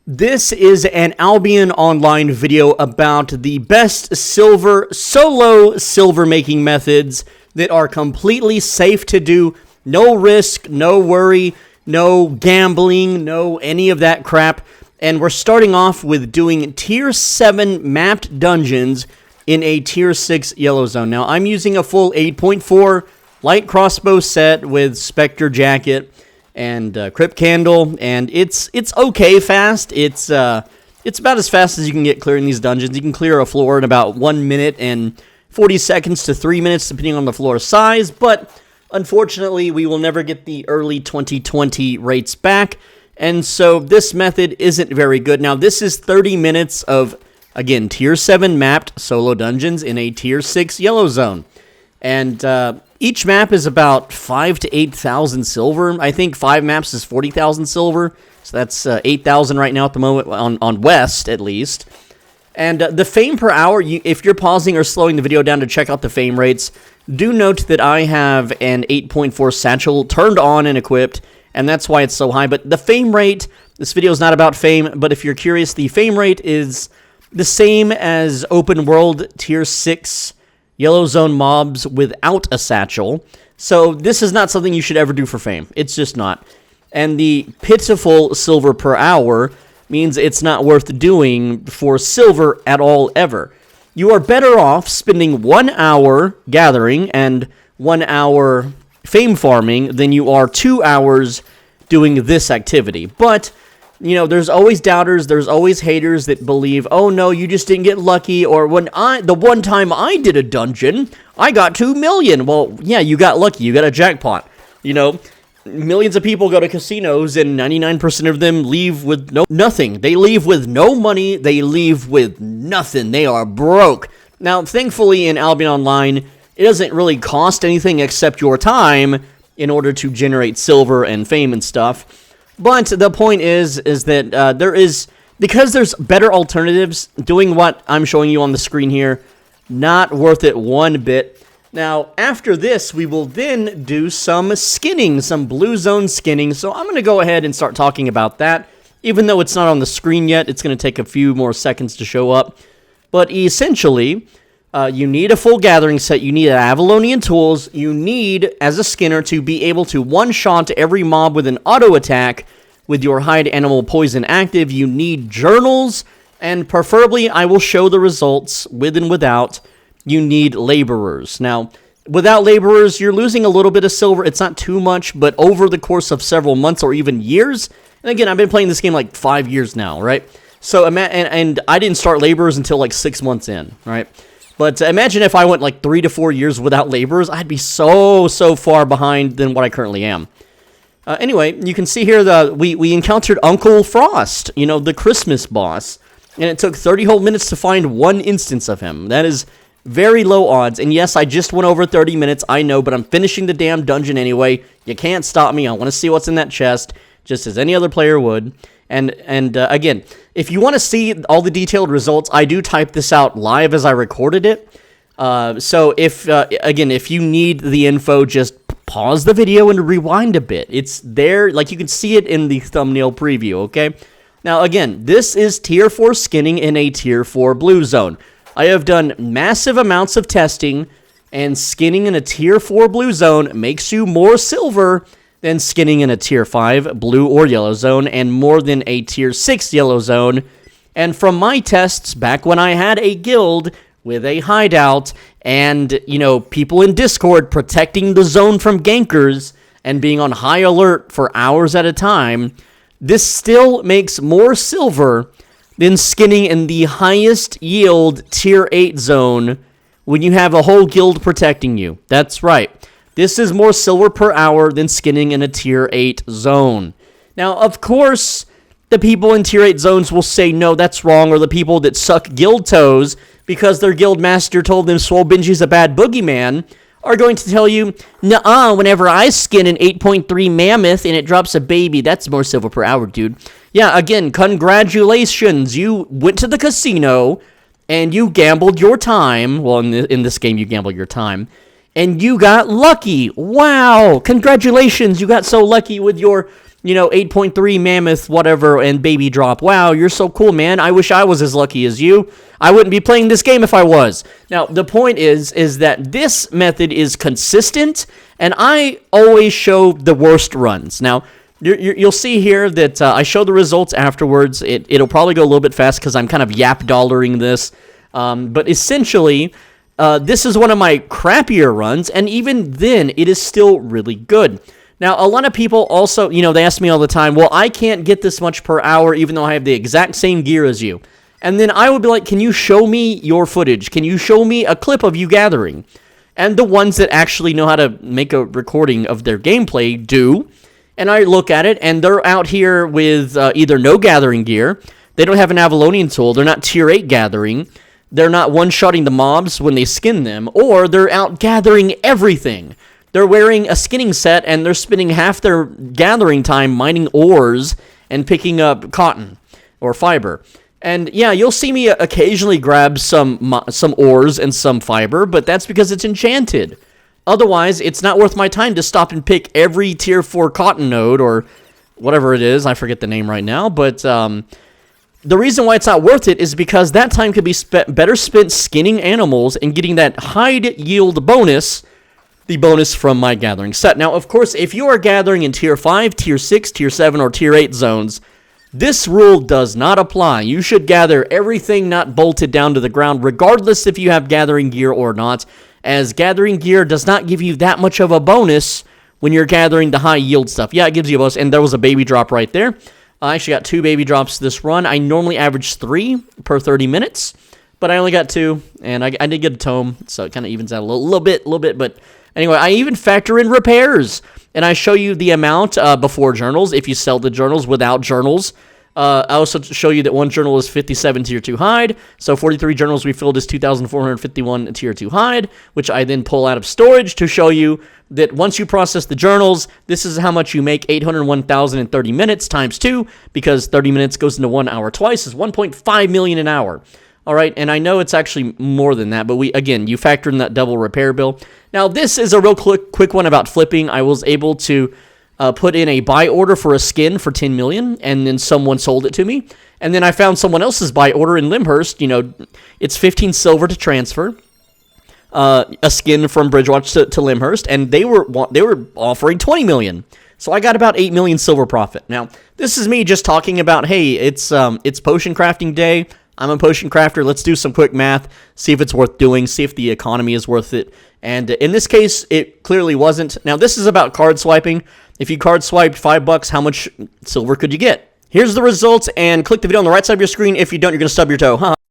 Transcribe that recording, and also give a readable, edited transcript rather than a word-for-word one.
This is an Albion Online video about the best solo silver making methods that are completely safe to do. No risk, no worry, no gambling, no any of that crap. And we're starting off with doing tier 7 mapped dungeons in a tier 6 yellow zone. Now I'm using a full 8.4 light crossbow set with Spectre jacket and Crypt Candle, and it's okay fast. It's about as fast as you can get clearing these dungeons. You can clear a floor in about 1 minute and 40 seconds to 3 minutes, depending on the floor size, but unfortunately, we will never get the early 2020 rates back, and so this method isn't very good. Now, this is 30 minutes of, again, tier 7 mapped solo dungeons in a tier 6 yellow zone, and each map is about 5,000 to 8,000 silver. I think 5 maps is 40,000 silver. So that's 8,000 right now at the moment on West, at least. And the fame per hour, if you're pausing or slowing the video down to check out the fame rates, do note that I have an 8.4 satchel turned on and equipped, and that's why it's so high. But the fame rate, this video is not about fame, but if you're curious, the fame rate is the same as open world tier 6 yellow zone mobs without a satchel. So this is not something you should ever do for fame. It's just not. And the pitiful silver per hour means it's not worth doing for silver at all ever. You are better off spending 1 hour gathering and 1 hour fame farming than you are 2 hours doing this activity. But you know, there's always doubters, there's always haters that believe, oh no, you just didn't get lucky, or the one time I did a dungeon, I got 2 million. Well, yeah, you got lucky, you got a jackpot. You know, millions of people go to casinos, and 99% of them leave with nothing. They leave with no money, they leave with nothing. They are broke. Now, thankfully, in Albion Online, it doesn't really cost anything except your time in order to generate silver and fame and stuff. But the point is that because there's better alternatives, doing what I'm showing you on the screen here, not worth it one bit. Now, after this, we will then do some skinning, some blue zone skinning. So I'm going to go ahead and start talking about that. Even though it's not on the screen yet, it's going to take a few more seconds to show up. But essentially, you need a full gathering set, you need Avalonian tools, you need, as a skinner, to be able to one-shot every mob with an auto-attack with your hide animal poison active. You need journals, and preferably, I will show the results with and without, you need laborers. Now, without laborers, you're losing a little bit of silver. It's not too much, but over the course of several months or even years, and again, I've been playing this game like 5 years now, right? So, and I didn't start laborers until like 6 months in, right? But imagine if I went like 3 to 4 years without laborers, I'd be so far behind than what I currently am. Anyway, you can see here we encountered Uncle Frost, you know, the Christmas boss, and it took 30 whole minutes to find one instance of him. That is very low odds, and yes, I just went over 30 minutes, I know, but I'm finishing the damn dungeon anyway. You can't stop me. I want to see what's in that chest, just as any other player would. And again, if you want to see all the detailed results, I do type this out live as I recorded it. So if you need the info, just pause the video and rewind a bit. It's there, like you can see it in the thumbnail preview, okay? Now again, this is tier 4 skinning in a tier 4 blue zone. I have done massive amounts of testing, and skinning in a tier 4 blue zone makes you more silver than skinning in a tier 5 blue or yellow zone, and more than a tier 6 yellow zone. And from my tests back when I had a guild with a hideout and, you know, people in Discord protecting the zone from gankers and being on high alert for hours at a time, this still makes more silver than skinning in the highest yield tier 8 zone when you have a whole guild protecting you. That's right. This is more silver per hour than skinning in a tier 8 zone. Now, of course, the people in tier 8 zones will say, no, that's wrong, or the people that suck guild toes because their guild master told them Swole Benji's a bad boogeyman are going to tell you, nuh-uh, whenever I skin an 8.3 mammoth and it drops a baby, that's more silver per hour, dude. Yeah, again, congratulations. You went to the casino and you gambled your time. Well, in this game, you gambled your time. And you got lucky. Wow, congratulations, you got so lucky with your 8.3 mammoth, whatever, and baby drop. Wow, you're so cool, man. I wish I was as lucky as you. I wouldn't be playing this game if I was. Now, the point is that this method is consistent, and I always show the worst runs. Now, you'll see here that I show the results afterwards. It'll probably go a little bit fast because I'm kind of yap-dollaring this. But essentially, this is one of my crappier runs, and even then, it is still really good. Now, a lot of people also, they ask me all the time, well, I can't get this much per hour even though I have the exact same gear as you. And then I would be like, can you show me your footage? Can you show me a clip of you gathering? And the ones that actually know how to make a recording of their gameplay do. And I look at it, and they're out here with either no gathering gear, they don't have an Avalonian tool, they're not tier 8 gathering, they're not one-shotting the mobs when they skin them, or they're out gathering everything. They're wearing a skinning set, and they're spending half their gathering time mining ores and picking up cotton or fiber. And yeah, you'll see me occasionally grab some ores and some fiber, but that's because it's enchanted. Otherwise, it's not worth my time to stop and pick every tier 4 cotton node or whatever it is. I forget the name right now, but the reason why it's not worth it is because that time could be better spent skinning animals and getting that hide yield bonus, the bonus from my gathering set. Now, of course, if you are gathering in tier 5, tier 6, tier 7, or tier 8 zones, this rule does not apply. You should gather everything not bolted down to the ground, regardless if you have gathering gear or not, as gathering gear does not give you that much of a bonus when you're gathering the high yield stuff. Yeah, it gives you a bonus, and there was a baby drop right there. I actually got 2 baby drops this run. I normally average 3 per 30 minutes, but I only got 2, and I did get a tome, so it kind of evens out a little bit, but anyway, I even factor in repairs, and I show you the amount before journals, if you sell the journals without journals. I also show you that one journal is 57 tier 2 hide, so 43 journals refilled is 2,451 tier 2 hide, which I then pull out of storage to show you that once you process the journals, this is how much you make, 801,000 in 30 minutes times 2, because 30 minutes goes into 1 hour twice, is 1.5 million an hour. All right, and I know it's actually more than that, but you factor in that double repair bill. Now, this is a real quick one about flipping. I was able to put in a buy order for a skin for 10 million, and then someone sold it to me. And then I found someone else's buy order in Limhurst. It's 15 silver to transfer a skin from Bridgewatch to Limhurst, and they were offering 20 million. So I got about 8 million silver profit. Now, this is me just talking about, hey, it's potion crafting day. I'm a potion crafter. Let's do some quick math, see if it's worth doing, see if the economy is worth it. And in this case, it clearly wasn't. Now, this is about card swiping. If you card swiped $5, how much silver could you get? Here's the results, and click the video on the right side of your screen. If you don't, you're going to stub your toe.